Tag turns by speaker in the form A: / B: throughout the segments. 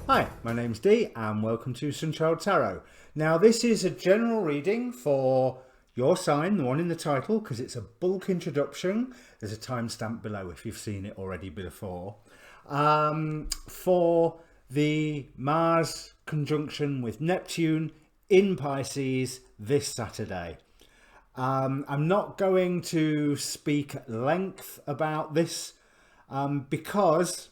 A: Hi, my name's Dee and welcome to Untitled Tarot. Now this is a general reading for your sign, the one in the title, because it's a bulk introduction. There's a timestamp below if you've seen it already before. For the Mars conjunction with Neptune in Pisces this Saturday. I'm not going to speak at length about this because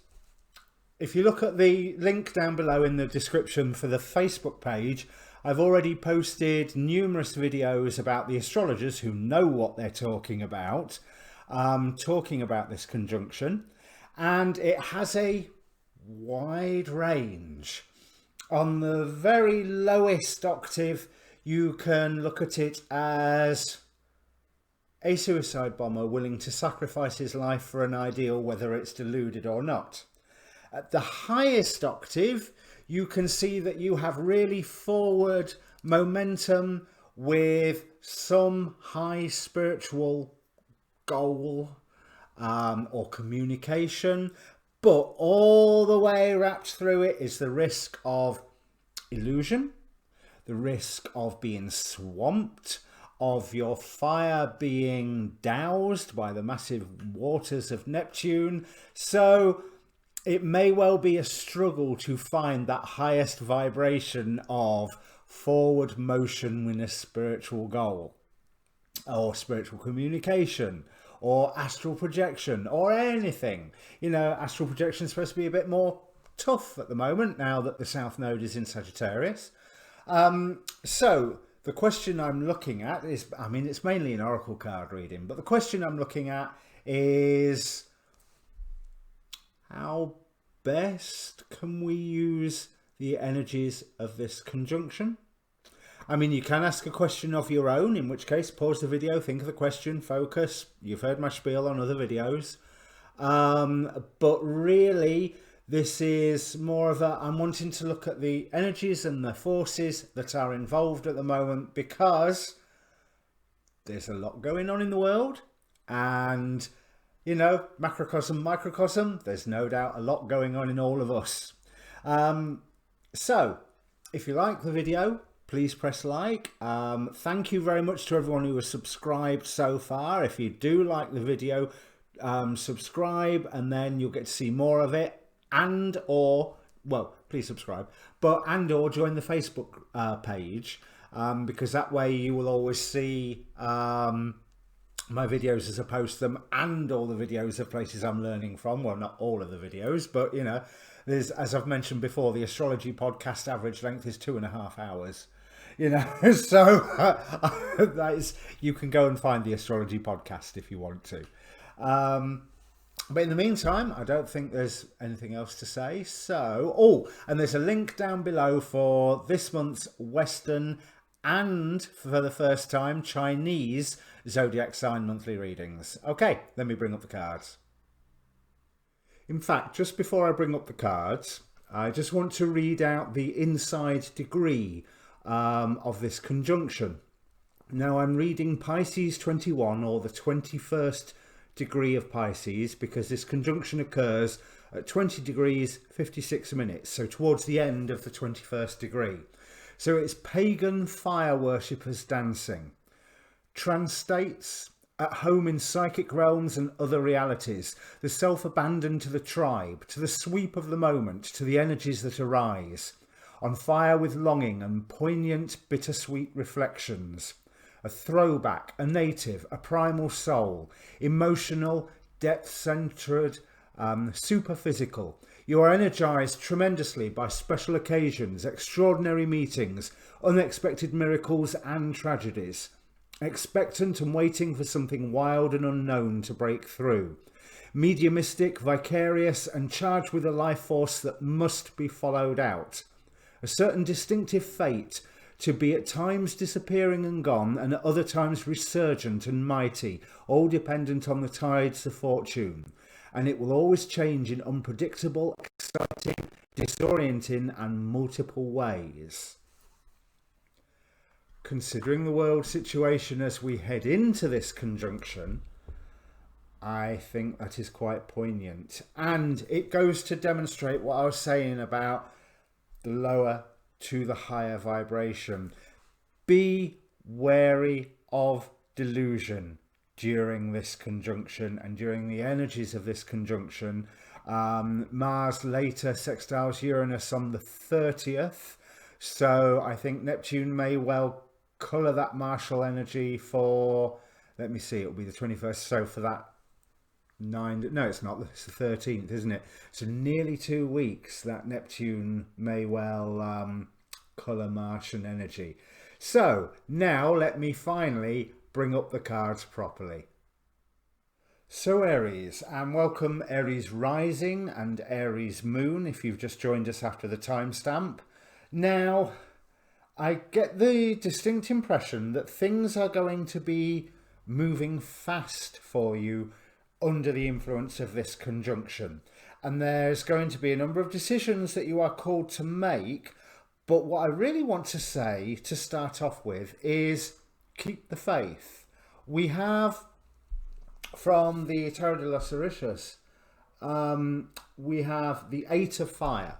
A: if you look at the link down below in the description for the Facebook page, I've already posted numerous videos about the astrologers who know what they're talking about this conjunction, and it has a wide range. On the very lowest octave, you can look at it as a suicide bomber willing to sacrifice his life for an ideal, whether it's deluded or not. At the highest octave, you can see that you have really forward momentum with some high spiritual goal or communication, but all the way wrapped through it is the risk of illusion, the risk of being swamped, of your fire being doused by the massive waters of Neptune. So it may well be a struggle to find that highest vibration of forward motion with a spiritual goal or spiritual communication or astral projection or anything. You know, astral projection is supposed to be a bit more tough at the moment now that the South Node is in Sagittarius. So the question I'm looking at is, I mean, it's mainly an oracle card reading, but the question I'm looking at is, how best can we use the energies of this conjunction? I mean, you can ask a question of your own, in which case pause the video, think of the question, focus. You've heard my spiel on other videos. But really, this is more of a, I'm wanting to look at the energies and the forces that are involved at the moment, because there's a lot going on in the world, and you know, macrocosm, microcosm, there's no doubt a lot going on in all of us. So, if you like the video, please press like. Thank you very much to everyone who has subscribed so far. If you do like the video, subscribe, and then you'll get to see more of it. And or, well, please subscribe, and or join the Facebook page, because that way you will always see my videos as I post them, and all the videos of places I'm learning from. Well, not all of the videos, but you know, there's, as I've mentioned before, the astrology podcast average length is 2.5 hours, you know. So that is, you can go and find the astrology podcast if you want to. But in the meantime, I don't think there's anything else to say. So, and there's a link down below for this month's Western and, for the first time, Chinese zodiac sign monthly readings. Okay, let me bring up the cards. In fact, just before I bring up the cards, I just want to read out the inside degree of this conjunction. Now, I'm reading Pisces 21, or the 21st degree of Pisces, because this conjunction occurs at 20 degrees 56 minutes, so towards the end of the 21st degree. So it's pagan fire worshippers dancing, trance states, at home in psychic realms and other realities, the self-abandon to the tribe, to the sweep of the moment, to the energies that arise, on fire with longing and poignant bittersweet reflections, a throwback, a native, a primal soul, emotional, depth-centered, superphysical. You are energized tremendously by special occasions, extraordinary meetings, unexpected miracles and tragedies, expectant and waiting for something wild and unknown to break through, mediumistic, vicarious, and charged with a life force that must be followed out, a certain distinctive fate, to be at times disappearing and gone, and at other times resurgent and mighty, all dependent on the tides of fortune. And it will always change in unpredictable, exciting, disorienting, and multiple ways. Considering the world situation as we head into this conjunction, I think that is quite poignant. And it goes to demonstrate what I was saying about the lower to the higher vibration. Be wary of delusion during this conjunction and during the energies of this conjunction. Mars later sextiles Uranus on the 30th, so I think Neptune may well colour that martial energy for, let me see, it'll be the 21st, so for that no, it's not, it's the 13th, isn't it? So nearly 2 weeks that Neptune may well colour Martian energy. So now let me finally bring up the cards properly. So Aries, and welcome Aries Rising and Aries Moon if you've just joined us after the timestamp. Now, I get the distinct impression that things are going to be moving fast for you under the influence of this conjunction. And there's going to be a number of decisions that you are called to make. But what I really want to say to start off with is keep the faith. We have from the Tarot de los Orishas, we have the 8 of Fire,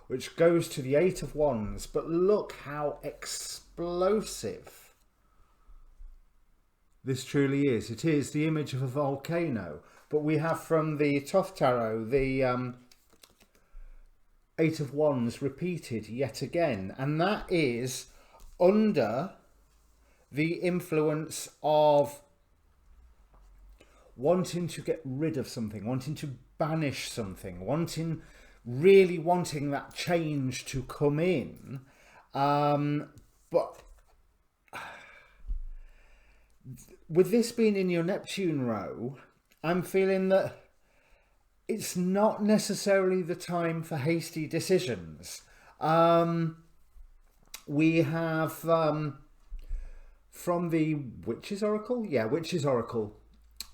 A: which goes to the 8 of Wands. But look how explosive this truly is. It is the image of a volcano. But we have from the Thoth Tarot, the 8 of Wands repeated yet again. And that is under the influence of wanting to get rid of something, wanting to banish something, really wanting that change to come in. But with this being in your Neptune row, I'm feeling that it's not necessarily the time for hasty decisions. We have from the Witch's Oracle, Witch's Oracle,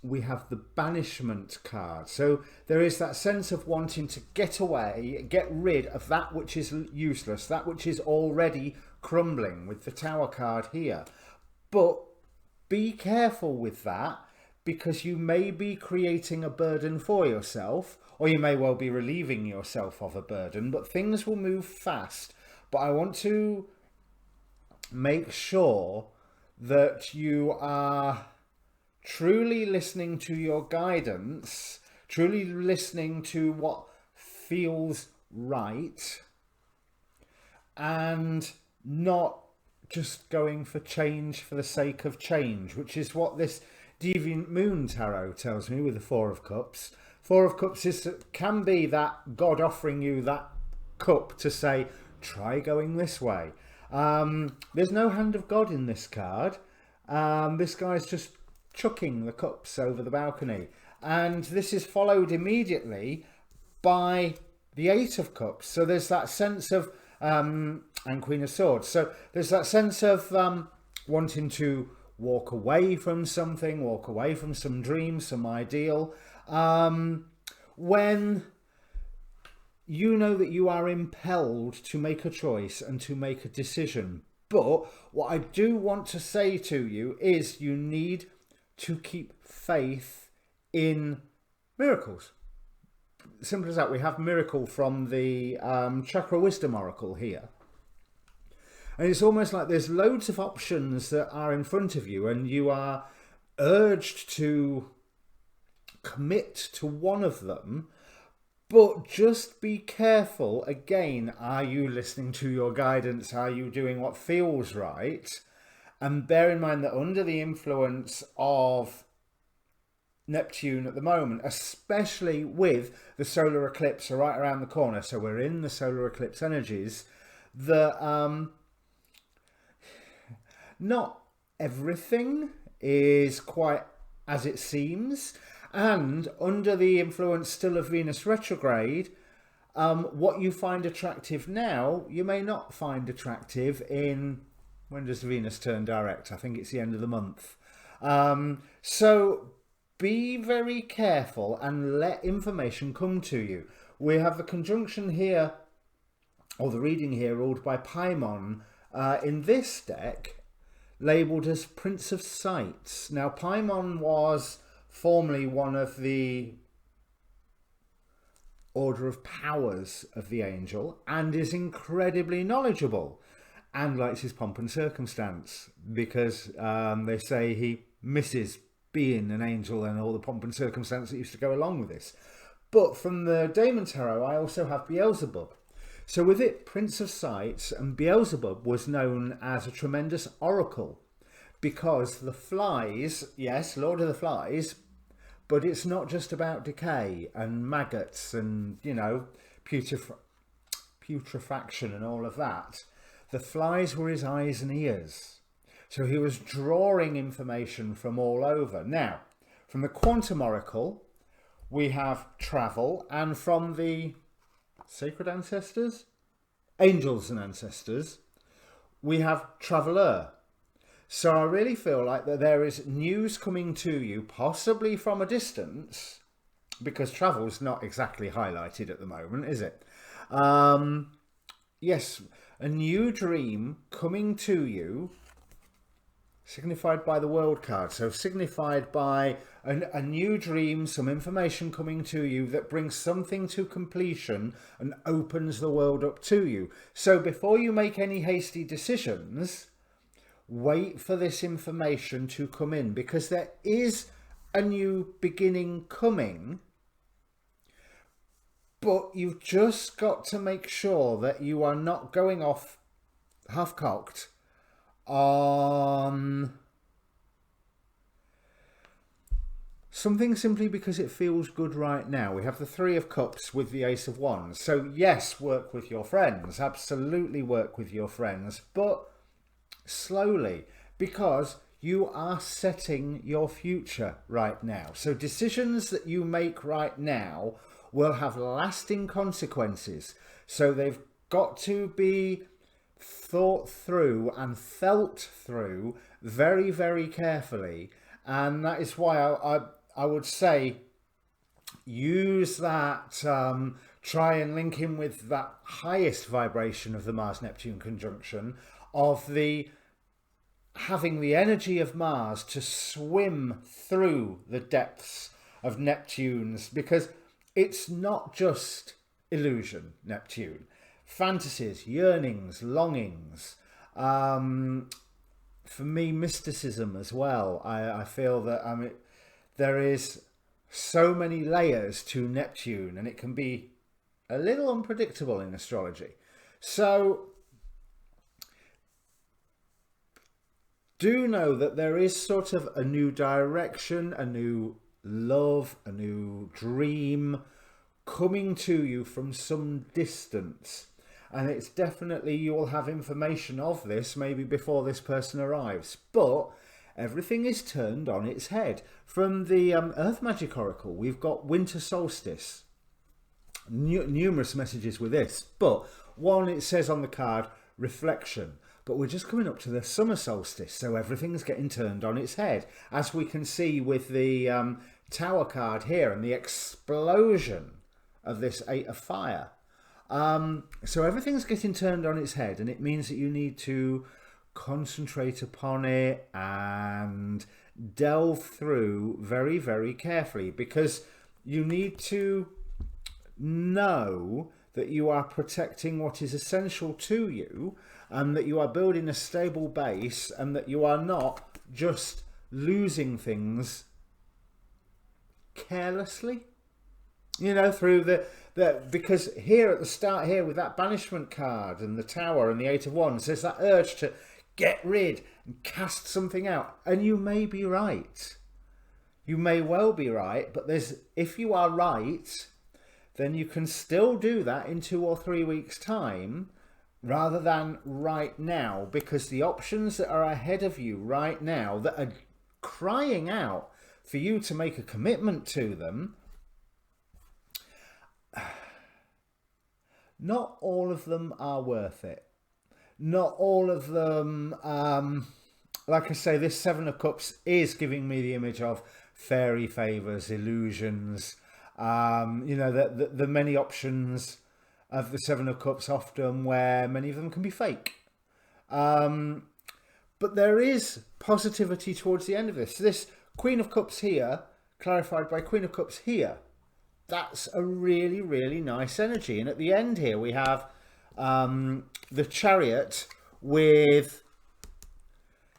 A: we have the banishment card. So there is that sense of wanting to get away, get rid of that which is useless, that which is already crumbling, with the Tower card here. But be careful with that, because you may be creating a burden for yourself, or you may well be relieving yourself of a burden, but things will move fast. But I want to make sure that you are truly listening to your guidance, truly listening to what feels right, and not just going for change for the sake of change, which is what this Deviant Moon Tarot tells me with the 4 of Cups. 4 of Cups can be that God offering you that cup to say, try going this way. There's no hand of God in this card. This guy's just chucking the cups over the balcony. And this is followed immediately by the 8 of Cups. So there's that sense of, and Queen of Swords. So there's that sense of wanting to walk away from something, walk away from some dream, some ideal. When you know that you are impelled to make a choice and to make a decision. But what I do want to say to you is you need to keep faith in miracles. Simple as that. We have miracle from the Chakra Wisdom Oracle here. And it's almost like there's loads of options that are in front of you, and you are urged to commit to one of them. But just be careful. Again, are you listening to your guidance? Are you doing what feels right? And bear in mind that under the influence of Neptune at the moment, especially with the solar eclipse right around the corner, so we're in the solar eclipse energies, that not everything is quite as it seems. And under the influence still of Venus retrograde, what you find attractive now, you may not find attractive in, when does Venus turn direct? I think it's the end of the month. So be very careful and let information come to you. We have the conjunction here, or the reading here, ruled by Paimon, in this deck, labelled as Prince of Sights. Now, Paimon was formerly one of the order of powers of the angel and is incredibly knowledgeable and likes his pomp and circumstance, because they say he misses being an angel and all the pomp and circumstance that used to go along with this. But from the Daemon Tarot, I also have Beelzebub. So with it, Prince of Sights, and Beelzebub was known as a tremendous oracle, because the flies, yes, Lord of the Flies, but it's not just about decay and maggots and, you know, putrefaction and all of that. The flies were his eyes and ears. So he was drawing information from all over. Now, from the Quantum Oracle, we have travel, and from the sacred ancestors, angels and ancestors, we have traveller. So I really feel like that there is news coming to you, possibly from a distance, because travel's not exactly highlighted at the moment, is it? Yes, a new dream coming to you, signified by the World card. So signified by a new dream, some information coming to you that brings something to completion and opens the world up to you. So before you make any hasty decisions, wait for this information to come in, because there is a new beginning coming, but you've just got to make sure that you are not going off half-cocked on something simply because it feels good right now. We have the Three of Cups with the Ace of Wands. So yes, work with your friends, absolutely work with your friends, but slowly, because you are setting your future right now. So decisions that you make right now will have lasting consequences. So they've got to be thought through and felt through very, very carefully. And that is why I would say use that, try and link in with that highest vibration of the Mars-Neptune conjunction, of the having the energy of Mars to swim through the depths of Neptune's, because it's not just illusion, Neptune. Fantasies, yearnings, longings. For me, mysticism as well. I feel that there is so many layers to Neptune, and it can be a little unpredictable in astrology. So do know that there is sort of a new direction, a new love, a new dream coming to you from some distance. And it's definitely, you will have information of this maybe before this person arrives. But everything is turned on its head. From the Earth Magic Oracle, we've got winter solstice. Numerous messages with this. But one, it says on the card, reflection. But we're just coming up to the summer solstice, so everything's getting turned on its head, as we can see with the Tower card here and the explosion of this Eight of Fire. So everything's getting turned on its head, and it means that you need to concentrate upon it and delve through very, very carefully, because you need to know that you are protecting what is essential to you, and that you are building a stable base, and that you are not just losing things carelessly, you know, through the because here at the start here with that banishment card and the Tower and the Eight of Wands, there's that urge to get rid and cast something out, and you may be right, you may well be right, but if you are right, then you can still do that in 2 or 3 weeks time, rather than right now, because the options that are ahead of you right now that are crying out for you to make a commitment to them, not all of them are worth it. Not all of them, like I say, this Seven of Cups is giving me the image of fairy favours, illusions, you know, the many options of the Seven of Cups, often where many of them can be fake. But there is positivity towards the end of this. This Queen of Cups here, clarified by Queen of Cups here, that's a really, really nice energy. And at the end here, we have the Chariot with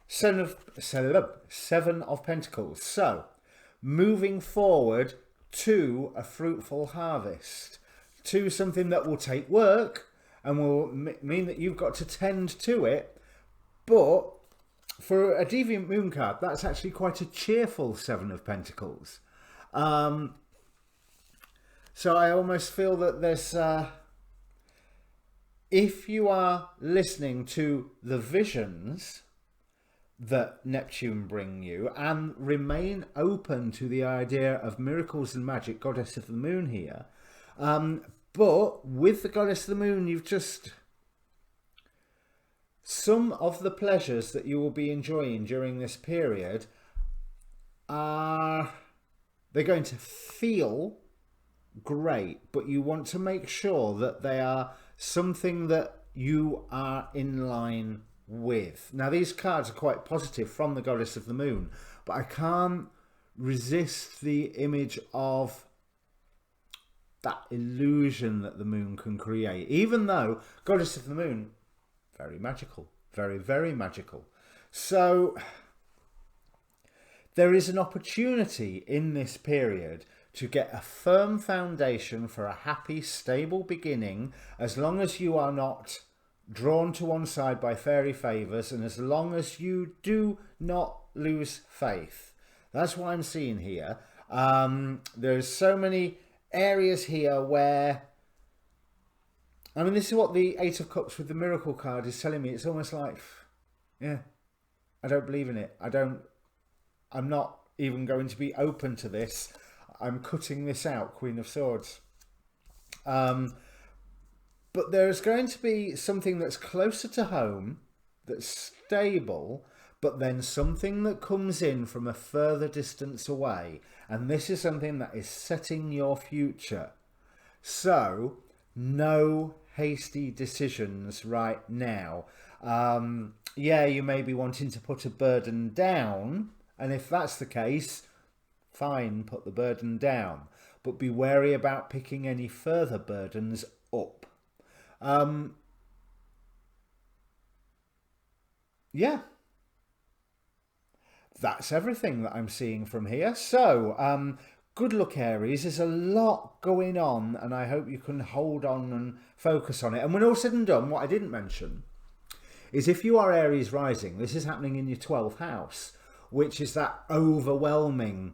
A: Seven of Pentacles. So, moving forward to a fruitful harvest, to something that will take work and will mean that you've got to tend to it. But for a Deviant Moon card, that's actually quite a cheerful Seven of Pentacles. So I almost feel that there's, if you are listening to the visions that Neptune bring you and remain open to the idea of miracles and magic, Goddess of the Moon here, but with the Goddess of the Moon, you've just, some of the pleasures that you will be enjoying during this period are, they're going to feel great, but you want to make sure that they are something that you are in line with. Now, these cards are quite positive from the Goddess of the Moon, but I can't resist the image of that illusion that the moon can create, even though Goddess of the Moon, very magical, very, very magical. So there is an opportunity in this period to get a firm foundation for a happy, stable beginning, as long as you are not drawn to one side by fairy favours, and as long as you do not lose faith. That's what I'm seeing here. There's so many areas here where, I mean, this is what the Eight of Cups with the Miracle card is telling me. It's almost like, yeah, I don't believe in it. I'm not even going to be open to this. I'm cutting this out, Queen of Swords. But there's going to be something that's closer to home, that's stable, but then something that comes in from a further distance away. And this is something that is setting your future. So, no hasty decisions right now. Yeah, you may be wanting to put a burden down, and if that's the case, fine, put the burden down, but be wary about picking any further burdens up. Yeah, that's everything that I'm seeing from here. So, good luck, Aries. There's a lot going on, and I hope you can hold on and focus on it. And when all said and done, what I didn't mention is if you are Aries rising, this is happening in your 12th house, which is that overwhelming.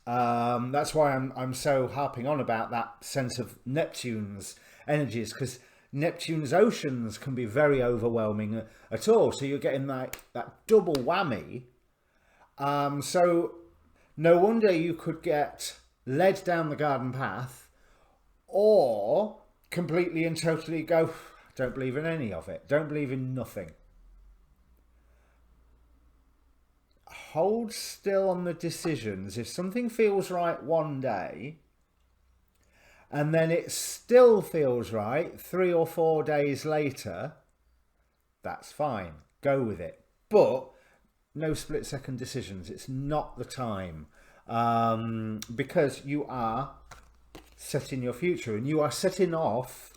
A: That's why I'm so harping on about that sense of Neptune's energies, because Neptune's oceans can be very overwhelming at all. So you're getting that double whammy. So no wonder you could get led down the garden path, or completely and totally go, don't believe in any of it. Don't believe in nothing. Hold still on the decisions. If something feels right one day and then it still feels right 3 or 4 days later, that's fine. Go with it. But no split-second decisions. It's not the time, because you are setting your future and you are setting off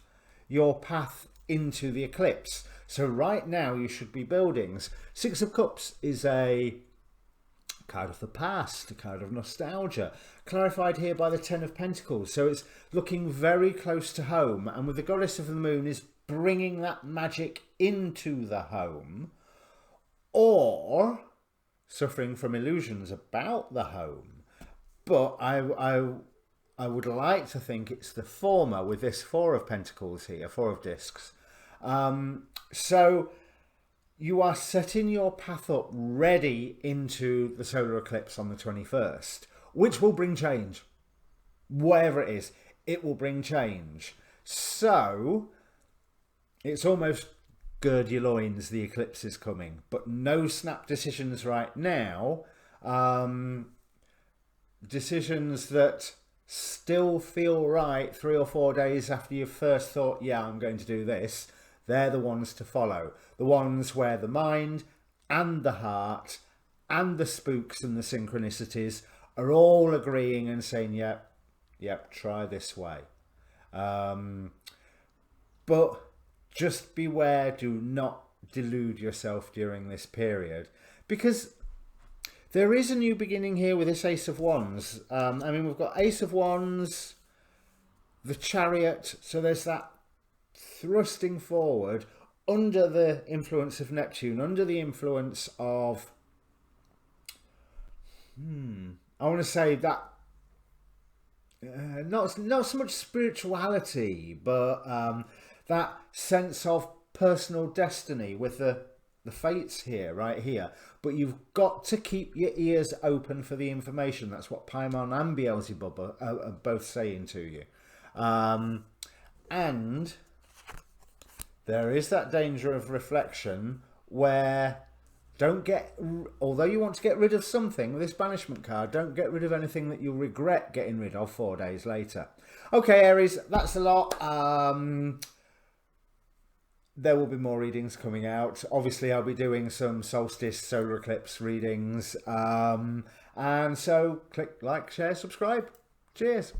A: your path into the eclipse. So right now you should be building. Six of Cups is a card of the past, a card of nostalgia, clarified here by the Ten of Pentacles. So it's looking very close to home, and with the Goddess of the Moon is bringing that magic into the home, or suffering from illusions about the home. But I would like to think it's the former with this Four of Pentacles here, Four of Discs. So you are setting your path up ready into the solar eclipse on the 21st, which will bring change. Whatever it is, it will bring change. So it's almost gird your loins, the eclipse is coming, but no snap decisions right now. Decisions that still feel right 3 or 4 days after you first thought, yeah, I'm going to do this. They're the ones to follow. The ones where the mind and the heart and the spooks and the synchronicities are all agreeing and saying, yeah, Yep, try this way. But just beware, do not delude yourself during this period, because there is a new beginning here with this Ace of Wands. I mean, we've got Ace of Wands, the Chariot, so there's that thrusting forward under the influence of Neptune, under the influence of, I want to say that, not so much spirituality, but that sense of personal destiny with the fates here, right here. But you've got to keep your ears open for the information. That's what Paimon and Beelzebub are both saying to you. And there is that danger of reflection where although you want to get rid of something with this banishment card, don't get rid of anything that you'll regret getting rid of 4 days later. Okay, Aries, that's a lot. There will be more readings coming out. Obviously, I'll be doing some solstice, solar eclipse readings. And so click like, share, subscribe. Cheers.